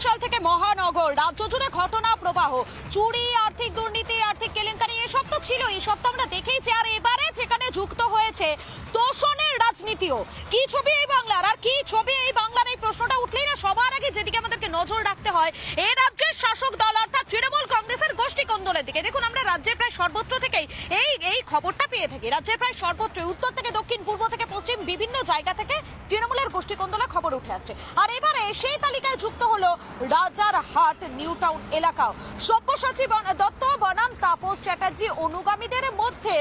সাল থেকে মহানগর রাজ্য জুড়ে ঘটনা প্রবাহ, চুরি, আর্থিক দুর্নীতি, আর্থিক কেলেঙ্কারি এসব তো ছিল, এসব তো আমরা দেখেইছি। আর এবারে যেখানে যুক্ত হয়েছে তোষণের রাজনীতিও। কি ছবি এই বাংলার, আর কি ছবি এই বাংলার, এই প্রশ্নটা উঠলেই না সবার আগে যেদিকে আমাদেরকে নজর রাখতে হয় এই রাজ্যের শাসক দল অর্থাৎ তৃণমূল কংগ্রেসের গোষ্ঠী কোন্দলের দিকে। দেখুন, আমরা রাজ্যের প্রায় সর্বত্র থেকেই এই খবরটা পেয়ে থাকি। রাজ্যের প্রায় সর্বত্র, উত্তর থেকে দক্ষিণ, পূর্ব থেকে পশ্চিম, বিভিন্ন জায়গা থেকে তৃণমূলের গোষ্ঠী কোন্দলের খবর উঠে আসছে। আর এবারে সেই তালিকায় যুক্ত হলো রাজারহাট নিউ টাউন এলাকাও। সব্যসাচী দত্ত বনাম তাপস চ্যাটার্জি অনুগামীদের মধ্যে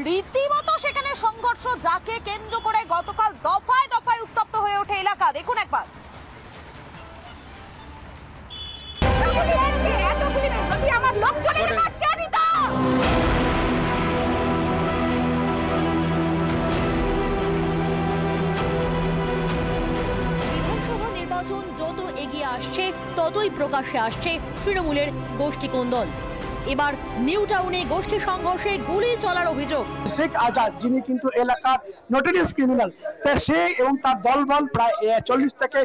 রীতিমতো সেখানে সংঘর্ষ, যাকে কেন্দ্র করে গতকাল দফায় দফায় উত্তপ্ত হয়ে ওঠে এলাকা। দেখুন একবার। আমার লোক চলে যাবে যত এগিয়ে আসছে ততই প্রকাশ্যে আসছে তৃণমূলের গোষ্ঠী কোন্দল। এবার নিউ টাউনে গোষ্ঠী সংঘর্ষে গুলি চলার অভিযোগ। শেখ আজাদ, যিনি কিন্তু এলাকার নোটোরিয়াস ক্রিমিনাল, সে এবং তার দলবল প্রায় 40 থেকে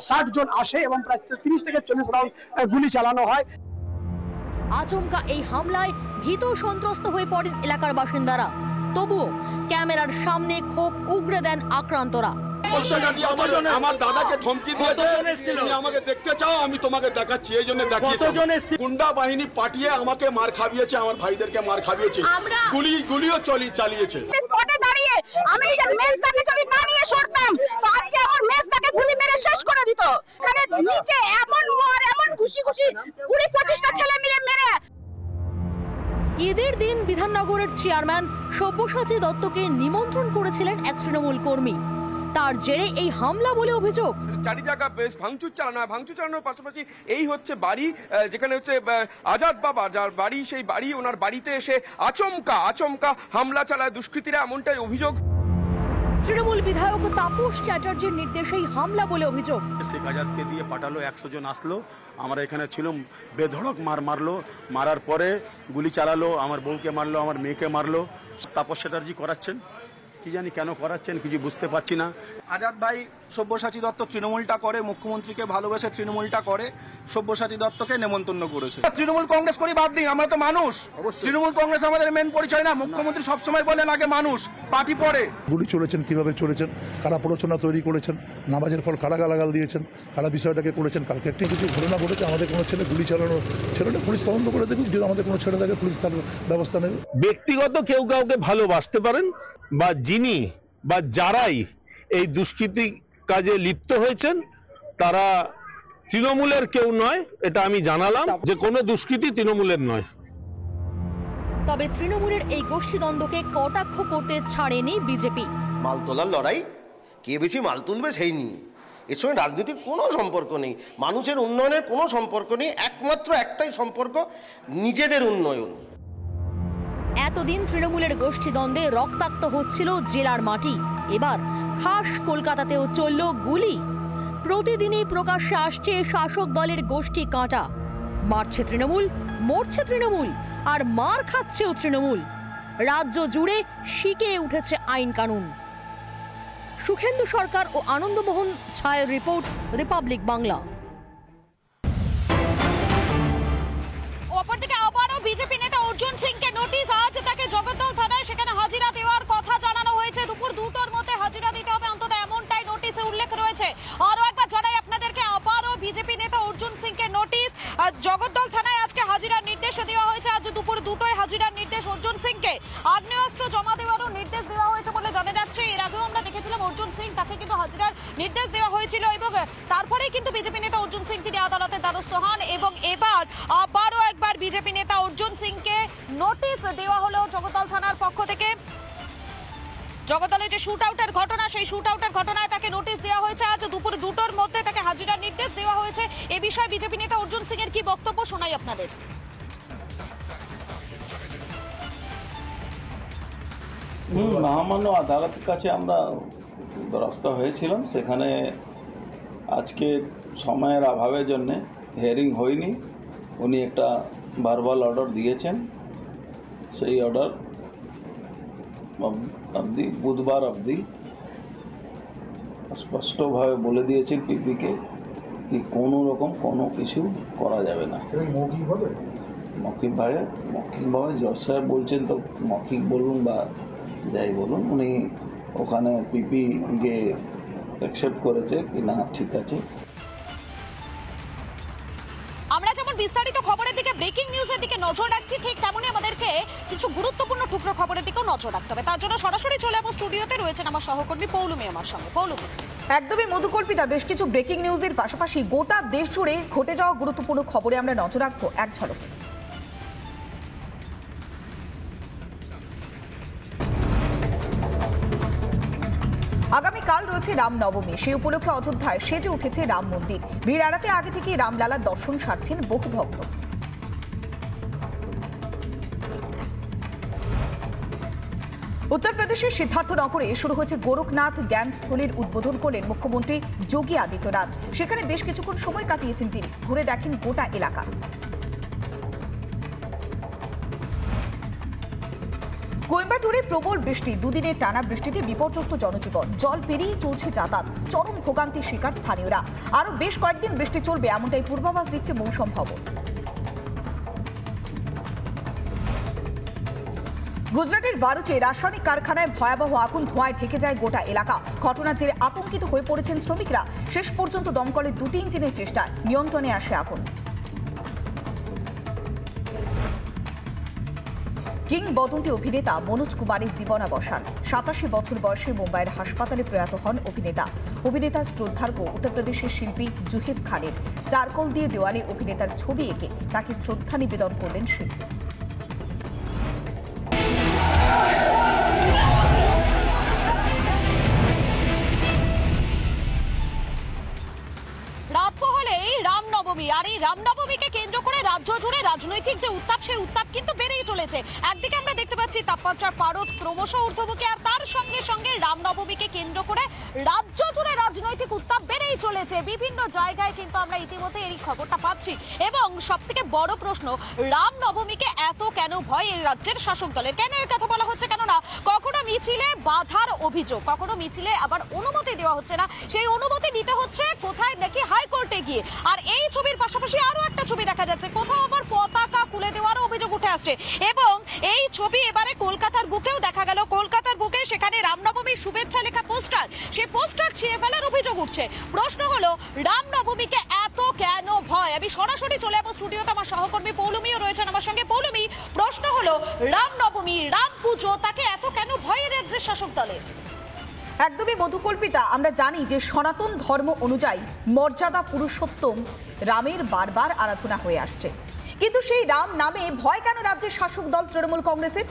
60 জন আসে এবং প্রায় 30 থেকে 40 রাউন্ড গুলি চালানো হয়। আচমকা এই হামলায় ভীত সন্ত্রস্ত হয়ে পড়েন এলাকার বাসিন্দারা। তবুও ক্যামেরার সামনে ক্ষোভ উগরে দেন আক্রান্তরা। আমার দাদাকে ধমকি দিয়েছে, তুমি আমাকে দেখতে চাও, আমি তোমাকে দেখাচ্ছি, এই জন্য দেখিয়েছি। গুন্ডা বাহিনী পাঠিয়ে আমাকে মার খাবিয়েছে, আমার ভাইদেরকে মার খাবিয়েছে, গুলিও চালিয়েছে। আমি যদি মেজদাকে যদি না নিয়ে সরতাম তো আজকে আমার মেজদাকে গুলি মেরে শেষ করে দিত। এখানে নিচে এমন খুশি 20-25টা ছেলে মিলে মেরে। ঈদের দিন বিধাননগরের চেয়ারম্যান সব্যসাচী দত্তকে নিমন্ত্রণ করেছিলেন এক তৃণমূল কর্মী। তার জেরে এই হামলা বলে অভিযোগ। চারি জায়গা বেশ ভাঙচুর চালানোর পাশাপাশি এই হচ্ছে বাড়ি, যেখানে হচ্ছে আজাদ বাবা যার বাড়ি, সেই বাড়ি, ওনার বাড়িতে এসে আচমকা হামলা চালায় দুষ্কৃতীরা, এমনটাই অভিযোগ। তৃণমূল বিধায়ক তাপস চ্যাটার্জির নির্দেশেই হামলা বলে অভিযোগ। শেখ আজাদকে দিয়ে পাঠালো, 100 জন আসলো, আমরা এখানে ছিল, বেধড়ক মারলো, মারার পরে গুলি চালালো, আমার বউকে মারলো, আমার মেয়েকে মারলো। তাপস চ্যাটার্জি করাচ্ছেন, কি জানি কেন করাচ্ছেন, কিছু বুঝতে পারছি না। আজাদ ভাই সব্যসাচী দত্ত তৃণমূলটা করে, মুখ্যমন্ত্রীকে ভালোবেসে তৃণমূলটা করে, সব্যসাচী দত্তকে নেমন্তন্ন করেছে। তৃণমূল কংগ্রেস করি বাদ দিন, আমরা তো মানুষ। তৃণমূল কংগ্রেস আমাদের মেন পরিচয় না। মুখ্যমন্ত্রী সবসময় বলেন আগে মানুষ, পার্টি পরে। গুলি চলেছেন, কিভাবে চলেছেন, কারা প্ররোচনা তৈরি করেছেন, নামাজের পর কারা গালাগাল দিয়েছেন, কারা বিষয়টাকে করেছেন। কালকে একটি কিছু ঘটনা ঘটেছে, আমাদের কোনো ছেলে গুলি চালানো ছেলেটা, পুলিশ তদন্ত করে দেখুক, যদি আমাদের কোনো ছেলে থাকে পুলিশ তার ব্যবস্থা নেবে। ব্যক্তিগত কেউ কাউকে ভালোবাসতে পারেন, বা যিনি বা যারাই এই দুষ্কৃতি কাজে লিপ্ত হয়েছেন তারা তৃণমূলের কেউ নয়, এটা আমি জানালাম যে কোনো দুষ্কৃতি তৃণমূলের নয়। তবে তৃণমূলের এই গোষ্ঠীদ্বন্দ্বকে কটাক্ষ করতে ছাড়েনি বিজেপি। মাল তোলার লড়াই, কে বেশি মাল তুলবে সেই নিয়ে। এর সঙ্গে রাজনীতির কোনো সম্পর্ক নেই, মানুষের উন্নয়নের কোনো সম্পর্ক নেই। একমাত্র একটাই সম্পর্ক, নিজেদের উন্নয়ন। এতদিন তৃণমূলের গোষ্ঠীদ্বন্দ্বে রক্তাক্ত হচ্ছিল জেলার মাটি, এবার খাস কলকাতাতেও চলল গুলি। প্রতিদিনই প্রকাশ্যে আসছে শাসক দলের গোষ্ঠী কাঁটা। মারছে তৃণমূল, মরছে তৃণমূল, আর মার খাচ্ছেও তৃণমূল। রাজ্য জুড়ে শিকে উঠেছে আইন কানুন। সুখেন্দু সরকার ও আনন্দমোহন ছায়ের রিপোর্ট, রিপাবলিক বাংলা। অপরদিকে আবারও বিজেপি নেতা অর্জুন সিংকে নোটিশ। আজ তাকে জগদ্দল থানায় সেখানে হাজিরা দেওয়ার কথা জানানো হয়েছে। দুপুর 2টোর মধ্যে হাজিরা দিতে হবে অন্তত, এমনটাই নোটিশে উল্লেখ রয়েছে। আরও একবার জানাই আপনাদেরকে, আবারও বিজেপি নেতা অর্জুন সিংকে নোটিশ। জগদ্দল থানায় আজকে হাজিরার নির্দেশ দেওয়া হয়েছে। আজ দুপুর 2টোয় হাজিরার নির্দেশ অর্জুন সিংকে। আগ্নেয়াস্ত্র জমা দেওয়ারও নির্দেশ দেওয়া হয়েছে বলে জানা যাচ্ছে। এর আগেও আমরা দেখেছিলাম অর্জুন সিং, তাকে কিন্তু হাজিরার নির্দেশ দেওয়া হয়েছিল এবং তারপরেই কিন্তু বিজেপি নেতা অর্জুন সিং তিনি আদালতের দ্বারস্থ হন। এবং এবার আবারও একবার বিজেপি নেতা অর্জুন সিংকে নোটিশ দেওয়া হলো জগদ্দল থানার পক্ষ থেকে। জগদ্দলে যে শুট আউটের ঘটনা, সেই শুট আউটের ঘটনায় তাকে নোটিশ দেওয়া হয়েছে। আজ দুপুর 2টোর মধ্যে তাকে হাজিরার নির্দেশ দেওয়া হয়েছে। এ বিষয়ে বিজেপি নেতা অর্জুন সিং এর কি বক্তব্য শোনাই আপনাদের। মহামান্য আদালতের কাছে আমরা দ্বারস্থ হয়েছিলাম। সেখানে আজকে সময়ের অভাবের জন্য হিয়ারিং হয়নি। উনি একটা ভার্বাল অর্ডার দিয়েছেন, সেই অর্ডার অবধি, বুধবার অবধি স্পষ্টভাবে বলে দিয়েছেন পিপিকে কি কোনো রকম কোনো কিছু করা যাবে না। মৌখিকভাবে জজ সাহেব বলছেন, তো মৌখিক বলুন বা যাই বলুন, উনি ওখানে পিপি গিয়ে অ্যাকসেপ্ট করেছে কি না ঠিক আছে। আমরা যেমন বিস্তারিত খবরের দিকে, ব্রেকিং নিউজের দিকে নজর রাখছি, ঠিক তেমনই আমাদেরকে কিছু গুরুত্বপূর্ণ টুকরো খবরের দিকেও নজর রাখতে হবে। তার জন্য সরাসরি চলে যাবো স্টুডিওতে, রয়েছেন আমার সহকর্মী পৌলুমি আমার সঙ্গে। পৌলুমি, একদমই মধুকল্পিতা, বেশ কিছু ব্রেকিং নিউজের পাশাপাশি গোটা দেশ জুড়ে ঘটে যাওয়া গুরুত্বপূর্ণ খবরে আমরা নজর রাখবো এক ঝলকে। আগামীকাল রয়েছে রামনবমী, সেই উপলক্ষে অযোধ্যায় সেজে উঠেছে রাম মন্দির। ভিড় এড়াতে আগে থেকে রামলালার দর্শন সারছেন বহু ভক্ত। উত্তরপ্রদেশের সিদ্ধার্থনগরে শুরু হয়েছে গোরখনাথ জ্ঞানস্থলীর উদ্বোধন করলেন মুখ্যমন্ত্রী যোগী আদিত্যনাথ। সেখানে বেশ কিছুক্ষণ সময় কাটিয়েছেন তিনি, ঘুরে দেখেন গোটা এলাকা। কোয়েম্বাটুরে প্রবল বৃষ্টি, দুদিনের টানা বৃষ্টিতে বিপর্যস্ত জনজীবন, জল পেরিয়ে চলছে যাতায়াত, চরম ভোগান্তির শিকার স্থানীয়রা। আরও বেশ কয়েকদিন বৃষ্টি চলবে এমনটাই পূর্বাভাস দিচ্ছে মৌসুম ভবন। গুজরাটের বারুচে রাসায়নিক কারখানায় ভয়াবহ আগুন, ধোঁয়ায় ঢেকে যায় গোটা এলাকা। ঘটনার জেরে আতঙ্কিত হয়ে পড়েছেন শ্রমিকরা। শেষ পর্যন্ত দমকলের 2-3 ইঞ্জিনের চেষ্টায় নিয়ন্ত্রণে আসে আগুন। কিংবদন্তি অভিনেতা মনোজ কুমারের জীবনাবসান। 87 বছর বয়সে মুম্বাইয়ের হাসপাতালে প্রয়াত হন অভিনেতা। অভিনেতার শ্রদ্ধার্ঘ্য উত্তরপ্রদেশের শিল্পী জুহেব খানের। চারকোল দিয়ে দেওয়ালে অভিনেতার ছবি এঁকে তাকে শ্রদ্ধা নিবেদন করলেন শিল্পী। রাত পোহালেই রামনবমী, আর এই রামনবমীকে কেন্দ্র করে রাজ্য জুড়ে রাজনৈতিক যে উত্তাপ, সেই উত্তাপ কিন্তু বেড়েই চলেছে। একদিকে আমরা দেখতে পাচ্ছি তাপমাত্রার পারদ ক্রমশ ঊর্ধ্বমুখী, আর তার সঙ্গে সঙ্গে রামনবমীকে কেন্দ্র করে রাজ্য জুড়ে রাজনৈতিক উত্তাপ বেড়েই চলেছে। বিভিন্ন জায়গায় কিন্তু আমরা ইতিমধ্যে এই খবরটা পাচ্ছি। এবং সব থেকে বড় প্রশ্ন, রামনবমীকে এত কেন ভয় এই রাজ্যের শাসক দলের? কেন এই কথা বলা হচ্ছে? কেননা কখনো মিছিলে বাধার অভিযোগ, কখনো মিছিলে আবার অনুমতি দেওয়া হচ্ছে না। সেই অনুমতি নিতে হচ্ছে কোথায়? নাকি হাইকোর্টে গিয়ে। আর এই ছবির পাশাপাশি আরো একটা ছবি দেখা যাচ্ছে, কোথাও আবার পতাকা খুলে দেওয়ার অভিযোগ উঠে আসছে। এবং এই ছবি এবারে কলকাতার বুকেও দেখা গেল। কলকাতার বুকে সেখানে রামনবমীর শুভেচ্ছা লেখা পোস্টার, সেই পোস্টার ছিঁড়ে ফেলার অভিযোগ উঠছে। প্রশ্ন হলো, রামনবমীকে এত কেন ভয়? আমি সরাসরি চলে যাবো স্টুডিওতে, আমার সহকর্মী পৌলুমিও রয়েছেন আমার সঙ্গে। পৌলুমি, প্রশ্ন হলো, রামনবমী, রাম পুজো, তাকে এত কেন ভয় রাজ্যের শাসক দলের? একদমই মধুকল্পিতা, আমরা জানি যে সনাতন ধর্ম অনুযায়ী মর্যাদা পুরুষোত্তম রামের বারবার আরাধনা হয়ে আসছে। কিন্তু সেই রাম নামে ভয় কেন রাজ্যের শাসক দল তৃণমূল কংগ্রেসের?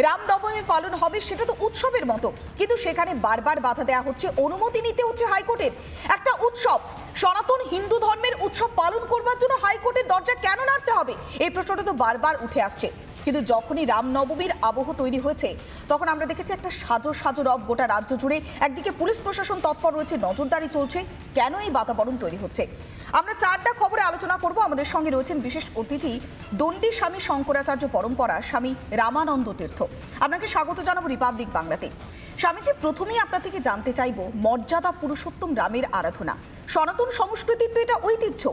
রামনবমী পালন হবে, সেটা তো উৎসবের মতো, কিন্তু সেখানে বারবার বাধা দেওয়া হচ্ছে, অনুমতি নিতে হচ্ছে হাইকোর্টের। একটা উৎসব, সনাতন হিন্দু ধর্মের উৎসব পালন করবার জন্য হাইকোর্টের দরজা কেন নাড়তে হবে? এই প্রশ্নটা তো বারবার উঠে আসছে। কিন্তু যখনই রামনবমীর আবহ তৈরি হয়েছে, তখন আমরা দেখেছি একটা সাজো সাজো রব গোটা রাজ্য জুড়ে। একদিকে পুলিশ প্রশাসন তৎপর রয়েছে, নজরদারি চলছে। কেন এই বাতাবরণ তৈরি হচ্ছে? আমরা 4টা খবরে আলোচনা করব। আমাদের সঙ্গে রয়েছেন বিশেষ অতিথি, দণ্ডী স্বামী শঙ্করাচার্য পরম্পরা স্বামী রামানন্দ তীর্থ। আপনাকে স্বাগত জানাবো রিপাবলিক বাংলাতে। স্বামীজি, প্রথমেই আপনার থেকে জানতে চাইব, মর্যাদা পুরুষোত্তম রামের আরাধনা, সনাতন সংস্কৃতির তো এটা ঐতিহ্য,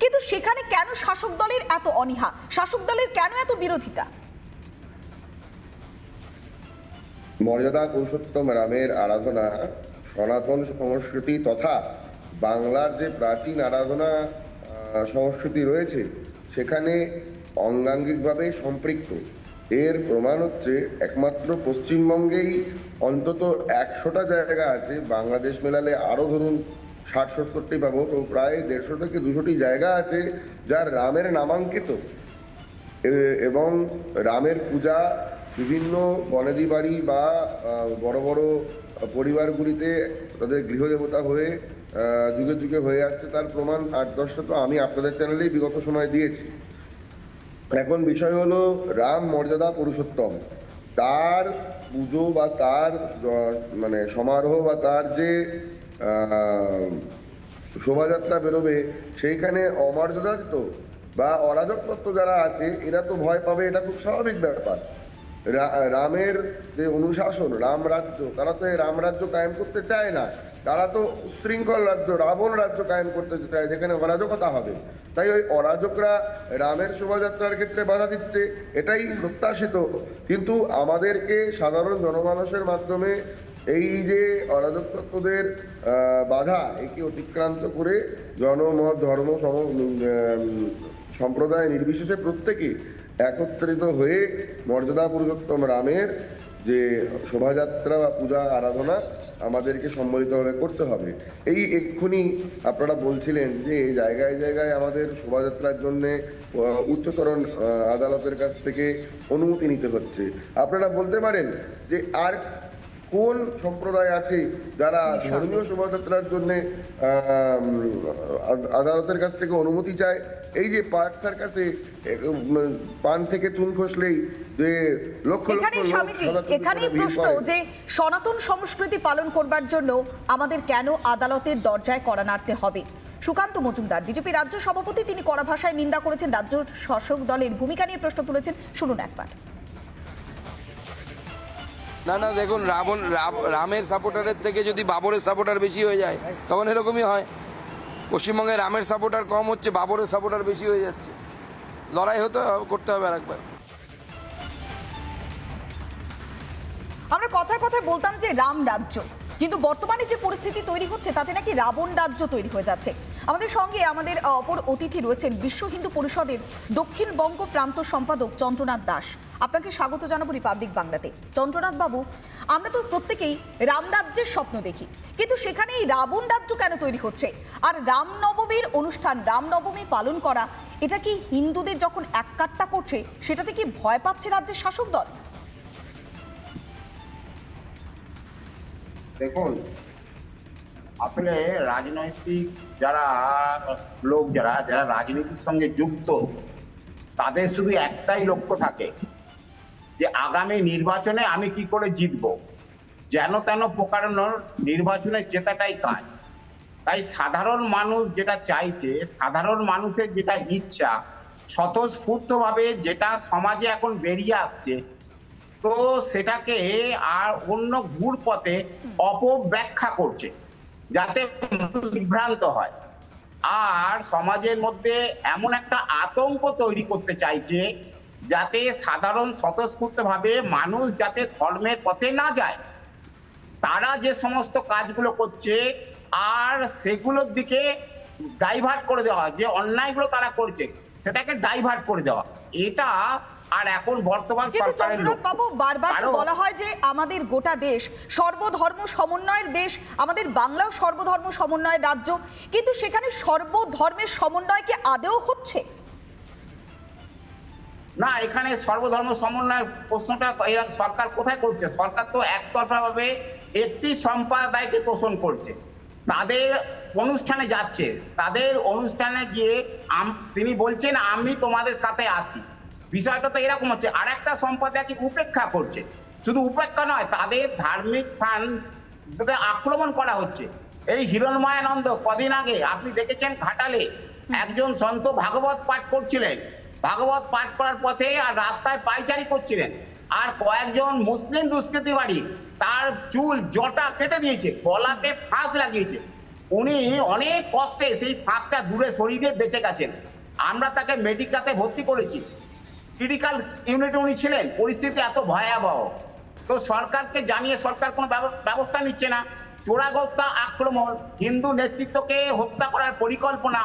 কিন্তু সেখানে কেন শাসক দলের এত অনীহা? শাসক দলের কেন এত বিরোধিতা? মর্যাদা পুরুষোত্তম রামের আরাধনা সনাতন সংস্কৃতি তথা বাংলার যে প্রাচীন আরাধনা সংস্কৃতি রয়েছে সেখানে অঙ্গাঙ্গিকভাবে সম্পৃক্ত। এর প্রমাণ হচ্ছে একমাত্র পশ্চিমবঙ্গেই অন্তত 100টা জায়গা আছে, বাংলাদেশ মেলালে আরও ধরুন 60-70টি পাবো, তো প্রায় 150 থেকে 200টি জায়গা আছে যার রামের নামাঙ্কিত। এবং রামের পূজা বিভিন্ন বনেদি বাড়ি বা বড় বড় পরিবারগুলিতে তাদের গৃহদেবতা হয়ে যুগে যুগে হয়ে আসছে। তার প্রমাণ 8-10টা তো আমি আপনাদের চ্যানেলেই বিগত সময় দিয়েছি। এখন বিষয় হলো, রাম মর্যাদা পুরুষোত্তম, তার পুজো বা তার মানে সমারোহ বা তার যে শোভাযাত্রা বেরোবে, সেইখানে অমর্যাদিত বা অরাজক তত্ত্ব যারা আছে এরা তো ভয় পাবে, এটা খুব স্বাভাবিক ব্যাপার। রামের যে অনুশাসন, রাম রাজ্য, তারা তো রাম রাজ্য কায়েম করতে চায় না। তারা তো উশৃঙ্খল রাজ্য, রাবণ রাজ্য কায়েম করতে চায়, যেখানে অরাজকতা হবে। তাই ওই অরাজকরা রামের শোভাযাত্রার ক্ষেত্রে বাধা দিচ্ছে, এটাই প্রত্যাশিত। কিন্তু আমাদেরকে সাধারণ জনমানুষের মাধ্যমে এই যে অরাজক তত্ত্বদের বাধা, একে অতিক্রান্ত করে জনমত, ধর্ম, সম্প্রদায় নির্বিশেষে প্রত্যেকে একত্রিত হয়ে মর্যাদা পুরুষোত্তম রামের যে শোভাযাত্রা বা পূজা আরাধনা আমাদেরকে সম্মিলিতভাবে করতে হবে। এই এক্ষুনি আপনারা বলছিলেন যে জায়গায় জায়গায় আমাদের শোভাযাত্রার জন্য উচ্চতর আদালতের কাছ থেকে অনুমতি নিতে হচ্ছে। আপনারা বলতে পারেন যে আর কোন সম্প্রদায় আছে যারা ধর্মীয় শোভাযাত্রার জন্য আদালতের কাছ থেকে অনুমতি চায়? এই যে পার্ক সার্কাসে পান থেকে চুন খসলেই যে লক্ষ লক্ষ লোক, এখানেই প্রশ্ন যে সনাতন সংস্কৃতি পালন করবার জন্য আমাদের কেন আদালতের দরজায় কড়া নাড়তে হবে? সুকান্ত মজুমদার বিজেপি রাজ্য সভাপতি, তিনি কড়া ভাষায় নিন্দা করেছেন রাজ্য শাসক দলের ভূমিকা নিয়ে প্রশ্ন তুলেছেন, শুনুন একবার। না দেখুন, রামের সাপোর্টারের থেকে যদি বাবরের সাপোর্টার বেশি হয়ে যায় তখন এরকমই হয়। পশ্চিমবঙ্গে রামের সাপোর্টার কম হচ্ছে, বাবরের সাপোর্টার বেশি হয়ে যাচ্ছে। লড়াই করতে হবে আরেকবার। আমরা কথায় কথায় বলতাম যে রাম রাজ্য, কিন্তু বর্তমানে যে পরিস্থিতি তৈরি হচ্ছে তাতে নাকি রাবণ রাজ্য তৈরি হয়ে যাচ্ছে। আমাদের সঙ্গে আমাদের অপর অতিথি রয়েছেন বিশ্ব হিন্দু পরিষদের দক্ষিণবঙ্গ প্রান্ত সম্পাদক চন্দ্রনাথ দাস। আপনাকে স্বাগত জানাবো রিপাবলিক বাংলাতে। চন্দ্রনাথ বাবু, আমরা তো প্রত্যেকেই রামরাজ্যের স্বপ্ন দেখি, কিন্তু সেখানে এই রাবণ রাজ্য কেন তৈরি হচ্ছে? আর রামনবমীর অনুষ্ঠান, রামনবমী পালন করা, এটা কি হিন্দুদের যখন এককাট্টা করছে সেটাতে কি ভয় পাচ্ছে রাজ্যের শাসক দল? দেখুন, আসলে রাজনৈতিক যারা লোক, যারা রাজনীতির সঙ্গে যুক্ত, তাদের শুধু একটাই লক্ষ্য থাকে যে আগামী নির্বাচনে আমি কি করে জিতবো, যেন তেন প্রকারণের নির্বাচনে জেতাটাই কাজ। তাই সাধারণ মানুষ যেটা চাইছে, সাধারণ মানুষের যেটা ইচ্ছা, স্বতঃস্ফূর্তভাবে যেটা সমাজে এখন বেরিয়ে আসছে, তো সেটাকে আর অন্য ঘুর পথে অপব্যাখ্যা করছে যাতে মানুষ বিভ্রান্ত হয়। আর সমাজের মধ্যে এমন একটা আতঙ্ক তৈরি করতে চাইছে যাতে সাধারণ স্বতঃস্ফূর্তভাবে মানুষ যাতে ধর্মের পথে না যায়। তারা যে সমস্ত কাজগুলো করছে আর সেগুলোর দিকে ডাইভার্ট করে দেওয়া, যে অন্যায়গুলো তারা করছে সেটাকে ডাইভার্ট করে দেওয়া, এটা আর এখন বর্তমান সরকারের বাবু বারবার বলা হয় যে আমাদের গোটা দেশ সর্বধর্ম সমন্বয়ের দেশ, আমাদের বাংলাও সর্বধর্ম সমন্বয়ের রাজ্য, কিন্তু সেখানে সর্বধর্মের সমন্বয় কি আদৌ হচ্ছে? না, এখানে সর্বধর্ম সমন্বয়ের প্রশ্নটা সরকার কোথায় করছে? সরকার তো একতরফা ভাবে একটি সম্প্রদায়কে তোষণ করছে। তাদের অনুষ্ঠানে যাচ্ছে, তাদের অনুষ্ঠানে গিয়ে তিনি বলছেন আমি তোমাদের সাথে আছি। বিষয়টা তো এরকম হচ্ছে, আর একটা সম্প্রদায়কে উপেক্ষা করছে। শুধু উপেক্ষা নয়, তাদের ধার্মিক স্থান আক্রমণ করা হচ্ছে। এই হিরণময়ানন্দ কদিন আগে আপনি দেখেছেন ঘাটালে একজন সন্ত ভাগবত পাঠ করছিলেন, ভাগবত পাঠ করার পথে আর রাস্তায় পায়চারি করছিলেন, আর কয়েকজন মুসলিম দুষ্কৃতিবাদী তার চুল জটা কেটে দিয়েছে, গলাতে ফাঁস লাগিয়েছে। উনি অনেক কষ্টে সেই ফাঁসটা দূরে সরিয়ে দিয়ে বেঁচে গেছেন। আমরা তাকে মেডিকেলে ভর্তি করেছি, ক্রিটিক্যাল ইউনিটে উনি ছিলেন। পরিস্থিতি এত ভয়াবহ, তো সরকারকে জানিয়ে সরকার কোনো ব্যবস্থা নিচ্ছে না। চোরাগোপ্তা আক্রমণ, হিন্দু নেতৃত্বকে হত্যা করার পরিকল্পনা,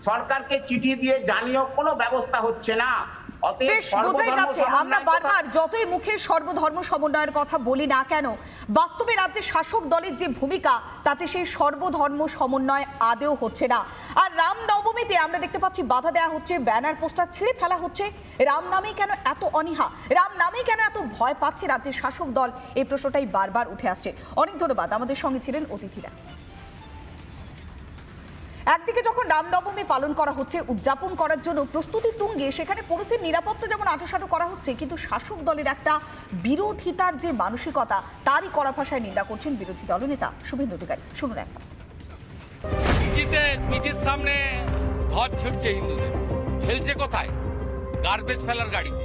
সরকারকে চিঠি দিয়ে জানিয়েও কোনো ব্যবস্থা হচ্ছে না। আমরা বারবার যতই মুখে সর্বধর্ম সমন্বয়ের কথা বলি না কেন, বাস্তবে রাজ্যের শাসক দলের যে ভূমিকা তাতে সেই সর্বধর্ম সমন্বয় আদেও হচ্ছে না। আর রামনবমীতে আমরা দেখতে পাচ্ছি বাধা দেওয়া হচ্ছে, ব্যানার পোস্টার ছিঁড়ে ফেলা হচ্ছে। রাম নামে কেন এত অনীহা, রাম নামে কেন এত ভয় পাচ্ছে রাজ্যের শাসক দল, এই প্রশ্নটাই বারবার উঠে আসছে। অনেক ধন্যবাদ, আমাদের সঙ্গে ছিলেন অতিথিরা। একদিকে যখন রামনবমী পালন করা হচ্ছে, উদযাপন করার জন্য প্রস্তুতি তুঙ্গে, সেখানে পুলিশের নিরাপত্তা যেমন আঁটোসাঁটো করা হচ্ছে, কিন্তু শাসক দলের একটা বিরোধিতার যে মানসিকতা, তারই কড়া ভাষায় নিন্দা করছেন বিরোধী দলনেতা শুভেন্দু অধিকারী। শুনুন একবার। পিজির সামনে ধ্বজ ছুটছে হিন্দুদের, ফেলছে কোথায়? গার্বেজ ফেলার গাড়িতে।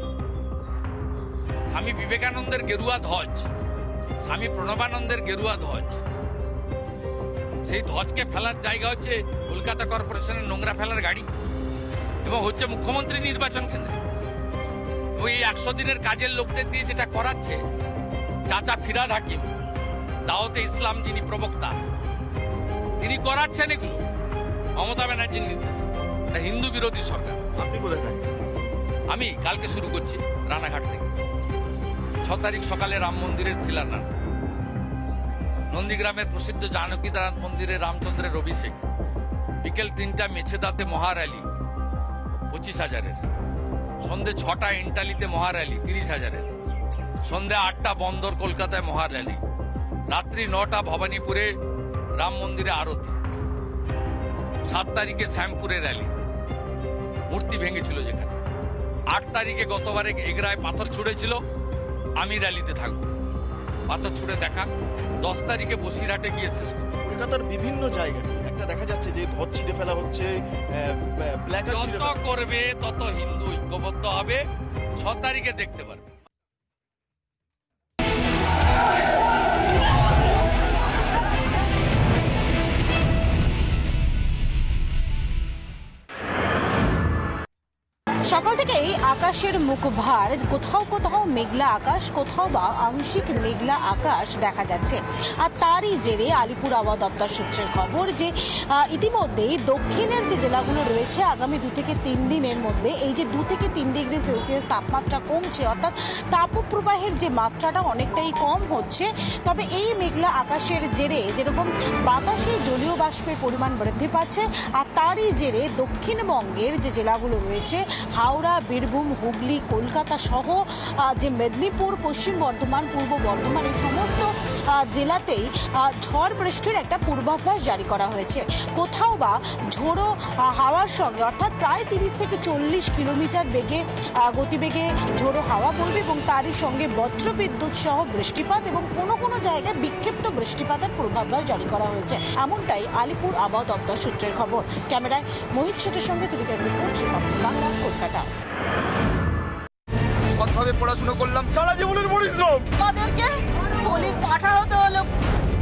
স্বামী বিবেকানন্দের গেরুয়া ধ্বজ, স্বামী প্রণবানন্দের গেরুয়া ধ্বজ, সেই ধ্বজকে ফেলার জায়গা হচ্ছে কলকাতা কর্পোরেশনের নোংরা ফেলার গাড়ি এবং হচ্ছে মুখ্যমন্ত্রী নির্বাচন কেন্দ্র। ওই 100 দিনের কাজের লোকদের দিয়ে যেটা করাচ্ছে, চাচা ফিরাদ হাকিম, দাওয়াতে ইসলাম যিনি প্রবক্তা, তিনি করাচ্ছেন এগুলো মমতা ব্যানার্জির নির্দেশে। এটা হিন্দু বিরোধী সরকার। আপনি কোথায় থাকেন? আমি কালকে শুরু করছি রানাঘাট থেকে। 6 তারিখ সকালে রাম মন্দিরের শিলান্যাস, নন্দীগ্রামের প্রসিদ্ধ জানকীনাথ মন্দিরে রামচন্দ্রের অভিষেক, বিকেল 3টা মেছেদাতে মহার্যালি 25,000-এর, সন্ধ্যে 6টা ইন্টালিতে মহার্যালি 30,000-এর, সন্ধ্যে 8টা বন্দর কলকাতায় মহার্যালি, রাত্রি 9টা ভবানীপুরে রাম মন্দিরে আরতি, 7 তারিখে শ্যামপুরে র্যালি, মূর্তি ভেঙেছিল যেখানে, 8 তারিখে গতবারে এগরায় পাথর ছুঁড়েছিল, আমি র্যালিতে থাকবো, পাথর ছুঁড়ে দেখা। 10 তারিখে বসিরহাটে গিয়ে শেষ করব। কলকাতার বিভিন্ন জায়গাতে একটা দেখা যাচ্ছে যে ধ্বজ ছিঁড়ে ফেলা হচ্ছে, প্ল্যাকার্ড ছিঁড়ে যত করবে তত হিন্দু ঐক্যবদ্ধ হবে। 6 তারিখে দেখতে পারবে। সকাল থেকেই আকাশের মুখভার, কোথাও কোথাও মেঘলা আকাশ, কোথাও বা আংশিক মেঘলা আকাশ দেখা যাচ্ছে। আর তারই জেরে আলিপুর আবহাওয়া দপ্তর সূত্রের খবর যে ইতিমধ্যেই দক্ষিণের যে জেলাগুলো রয়েছে আগামী 2 থেকে 3 দিনের মধ্যে এই যে 2 থেকে 3 ডিগ্রি সেলসিয়াস তাপমাত্রা কমছে, অর্থাৎ তাপপ্রবাহের যে মাত্রাটা অনেকটাই কম হচ্ছে। তবে এই মেঘলা আকাশের জেরে যেরকম বাতাসে জলীয় বাষ্পের পরিমাণ বৃদ্ধি পাচ্ছে, আর তারই জেরে দক্ষিণবঙ্গের যে জেলাগুলো রয়েছে হাওড়া, বীরভূম, হুগলি, কলকাতা সহ যে মেদিনীপুর, পশ্চিম বর্ধমান, পূর্ব বর্ধমান এই সমস্ত জেলাতেই ঝড় বৃষ্টির একটা পূর্বাভাস জারি করা হয়েছে। কোথাও বা ঝোড়ো হাওয়ার সঙ্গে অর্থাৎ প্রায় 30 থেকে 40 কিলোমিটার বেগে গতিবেগে ঝোড়ো হাওয়া বইবে এবং তারই সঙ্গে বজ্রবিদ্যুৎ সহ বৃষ্টিপাত এবং কোনো কোনো জায়গায় বিক্ষিপ্ত বৃষ্টিপাতের পূর্বাভাস জারি করা হয়েছে, এমনটাই আলিপুর আবহাওয়া দপ্তর সূত্রের খবর। ক্যামেরায় মোহিত শেঠের সঙ্গে তুলিকার রিপোর্ট, বাংলা, কলকাতা। সৎভাবে পড়াশোনা করলাম, সারা জীবনের পরিশ্রম, আমাদেরকে বলি পাঠাতে হলো।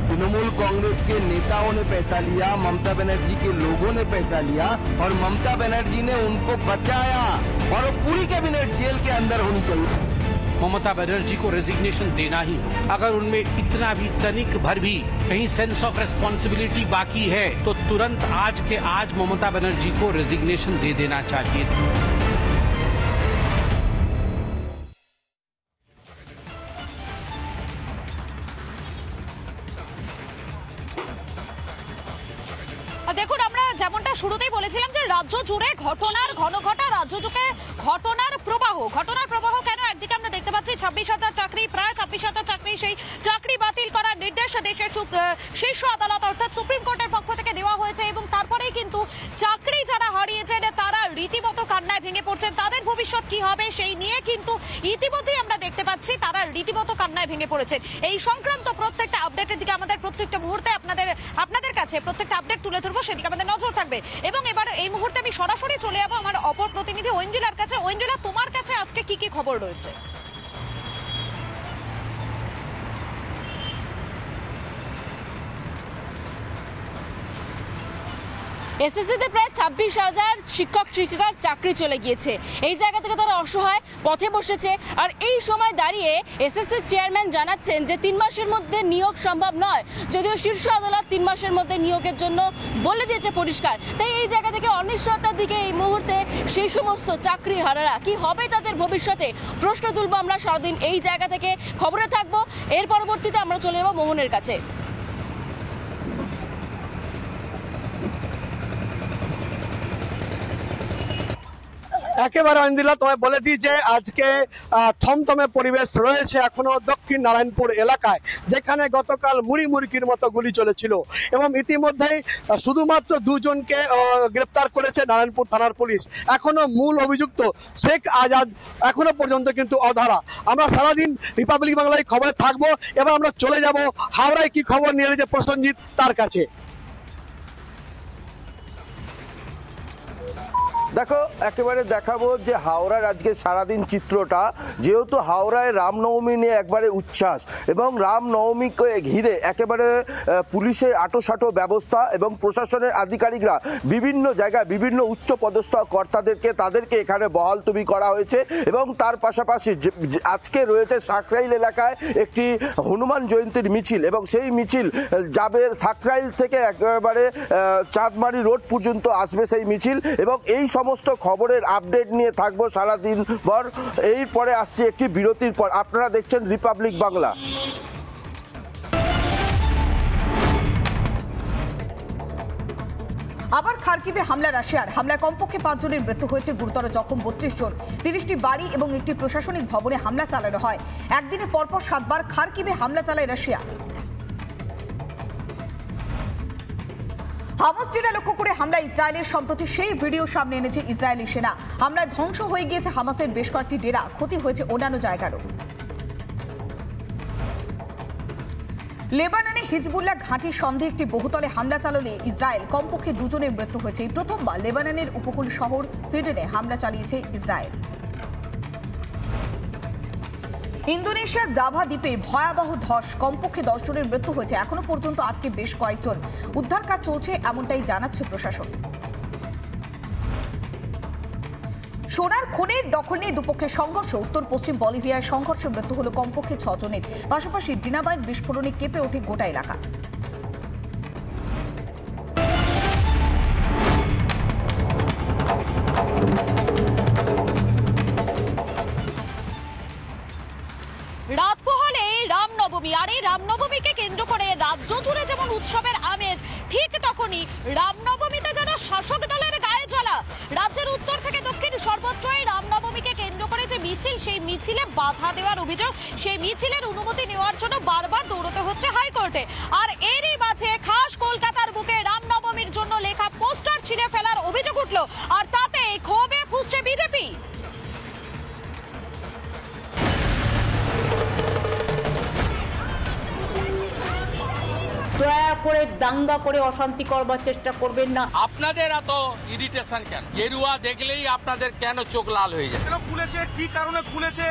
तृणमूल कांग्रेस के नेताओं ने पैसा लिया, ममता बनर्जी के लोगों ने पैसा लिया और ममता बनर्जी ने उनको बचाया और पूरी कैबिनेट जेल के अंदर होनी चाहिए। ममता बनर्जी को रेजिग्नेशन देना ही हो। अगर उनमें इतना भी तनिक भर भी कहीं सेंस ऑफ रेस्पॉन्सिबिलिटी बाकी है तो तुरंत आज के आज ममता बनर्जी को रेजिग्नेशन दे देना चाहिए। দেখুন, আমরা যেমনটা শুরুতেই বলেছিলাম যে রাজ্য জুড়ে ঘটনার ঘনঘটা, রাজ্য জুড়ে ঘটনার প্রবাহ কেন? একদিকে আমরা দেখতে পাচ্ছি 26,000 চাকরি, প্রায় 26,000 চাকরি, সেই চাকরি বাতিল করার নির্দেশ দেশের শীর্ষ আদালত অর্থাৎ সুপ্রিম কোর্টের পক্ষ থেকে দেওয়া হয়েছে এবং তারপরেই কিন্তু চাকরি যারা হারিয়েছেন তারা রীতিমতো কান্নায় ভেঙে পড়ছেন। তাদের ভবিষ্যৎ কি হবে সেই নিয়ে কিন্তু ইতিমধ্যেই আমরা দেখতে পাচ্ছি তারা রীতিমতো কান্নায় ভেঙে পড়েছেন। এই সংক্রান্ত প্রত্যেকটা আপডেটের দিকে আমাদের প্রত্যেকটা মুহূর্তে আপনাদের কাছে প্রত্যেকটা আপডেট তুলে ধরবো, সেদিকে আমাদের নজর থাকবে। এবং এবার এই মুহূর্তে আমি সরাসরি চলে যাবো আমার অপর প্রতিনিধি ঐন্দ্রিলার কাছে। ঐন্দ্রিলা, তোমার কাছে আজকে কি কি খবর রয়েছে? এসএসসিতে প্রায় 26,000 শিক্ষক শিক্ষিকার চাকরি চলে গিয়েছে। এই জায়গা থেকে তারা অসহায় পথে বসেছে। আর এই সময় দাঁড়িয়ে এসএসসির চেয়ারম্যান জানাচ্ছেন যে 3 মাসের মধ্যে নিয়োগ সম্ভব নয়, যদিও শীর্ষ আদালত 3 মাসের মধ্যে নিয়োগের জন্য বলে দিয়েছে পরিষ্কার। তাই এই জায়গা থেকে অনিশ্চয়তার দিকে এই মুহূর্তে সেই সমস্ত চাকরি হারারা কি হবে তাদের ভবিষ্যতে প্রশ্ন তুলব আমরা সারাদিন এই জায়গা থেকে, খবরে থাকবো। এর পরবর্তীতে আমরা চলে যাবো মোহনের কাছে। একেবারে ঐন্দ্রিলা, তোমায় বলে দিই যে আজকে থমথমে পরিবেশ রয়েছে এখনো দক্ষিণ নারায়ণপুর এলাকায়, যেখানে গতকাল মুড়ি মুড়কির মতো গুলি চলেছিল এবং ইতিমধ্যেই শুধুমাত্র 2 জনকে গ্রেপ্তার করেছে নারায়ণপুর থানার পুলিশ। এখনো মূল অভিযুক্ত শেখ আজাদ এখনো পর্যন্ত কিন্তু অধরা। আমরা সারাদিন রিপাবলিক বাংলায় খবরে থাকবো। এবার আমরা চলে যাব হাওড়ায় কি খবর নিয়ে রয়েছে প্রসেনজিৎ তার কাছে। দেখো একেবারে দেখাবো যে হাওড়ার আজকে সারাদিন চিত্রটা, যেহেতু হাওড়ায় রামনবমী নিয়ে একবারে উচ্ছ্বাস এবং রামনবমীকে ঘিরে একেবারে পুলিশের আটোসাটো ব্যবস্থা এবং প্রশাসনের আধিকারিকরা বিভিন্ন জায়গায় বিভিন্ন উচ্চ পদস্থ কর্তাদেরকে তাদেরকে এখানে বহালতবি করা হয়েছে এবং তার পাশাপাশি আজকে রয়েছে সাকরাইল এলাকায় একটি হনুমান জয়ন্তীর মিছিল এবং সেই মিছিল যাবে সাকরাইল থেকে একেবারে চাঁদমারি রোড পর্যন্ত আসবে সেই মিছিল এবং এই সমস্ত খবরের আপডেট নিয়ে থাকবো সারাদিন ভর। এরপরে আসছে একটি বিরতির পর। আপনারা দেখছেন রিপাবলিক বাংলা। আবার খার্কিভে হামলা, রাশিয়ার হামলায় কমপক্ষে 5 জনের মৃত্যু হয়েছে, গুরুতর জখম 32 জন। 30টি বাড়ি এবং একটি প্রশাসনিক ভবনে হামলা চালানো হয়। একদিনে পরপর 7 বার খার্কিভে হামলা চালায় রাশিয়া। হামাস জেলা লক্ষ্য করে হামলা ইসরায়েলের, সম্প্রতি সেই ভিডিও সামনে এনেছে ইসরায়েলি সেনা। হামলায় ধ্বংস হয়ে গিয়েছে হামাসের বেশ কয়েকটি ডেরা, ক্ষতি হয়েছে অন্যান্য জায়গারও। লেবাননে হিজবুল্লাহ ঘাঁটি সন্দেহে একটি বহুতলে হামলা চালালে ইসরায়েল, কমপক্ষে 2 জনের মৃত্যু হয়েছে। এই প্রথমবার লেবাননের উপকূল শহর সুইডেনে হামলা চালিয়েছে ইসরায়েল। ইন্দোনেশিয়ার জাভা দ্বীপে ভয়াবহ ধস, কমপক্ষে 10 জনের মৃত্যু হয়েছে। এখনো পর্যন্ত আটকে বেশ কয়েকজন। উদ্ধার কাজ চলছে, এমনটাই জানাচ্ছে প্রশাসন। সোনার খনির দখল নিয়ে দুপক্ষের সংঘর্ষ, উত্তর পশ্চিম বলিভিয়ায় সংঘর্ষে মৃত্যু হলো কমপক্ষে 6 জনের। পাশাপাশি ডিনামাইট বিস্ফোরণে কেঁপে ওঠে গোটা এলাকা। রাত পোহালে রামনবমী, আর এই রামনবমীকে কেন্দ্র করে রাজ্য জুড়ে যেমন উৎসবের আমেজ, ঠিক তখনই রামনবমীতে যেন শাসক দলের গায়ে জ্বলা। রাজ্যের উত্তর থেকে দক্ষিণ সর্বত্রই রামনবমীকে কেন্দ্র করে যে মিছিল, সেই মিছিলে বাধা দেওয়ার অভিযোগ, সেই মিছিলের অনুমতি নেওয়ার জন্য বারবার দৌড়তে হচ্ছে হাইকোর্টে। আর এরই মাঝে খাস কলকাতার বুকে রামনবমীর জন্য লেখা পোস্টার ছিঁড়ে ফেলার অভিযোগ উঠল, আর তাতে ক্ষোভে ফুঁসছে বিজেপি। দয়া করে দাঙ্গা করে অশান্তি করবার চেষ্টা করবেন না। আপনাদের এত ইরিটেশন কেন? গেরুয়া দেখলেই আপনাদের কেন চোখ লাল হয়ে যায়? খুলেছে কি কারণে খুলেছে,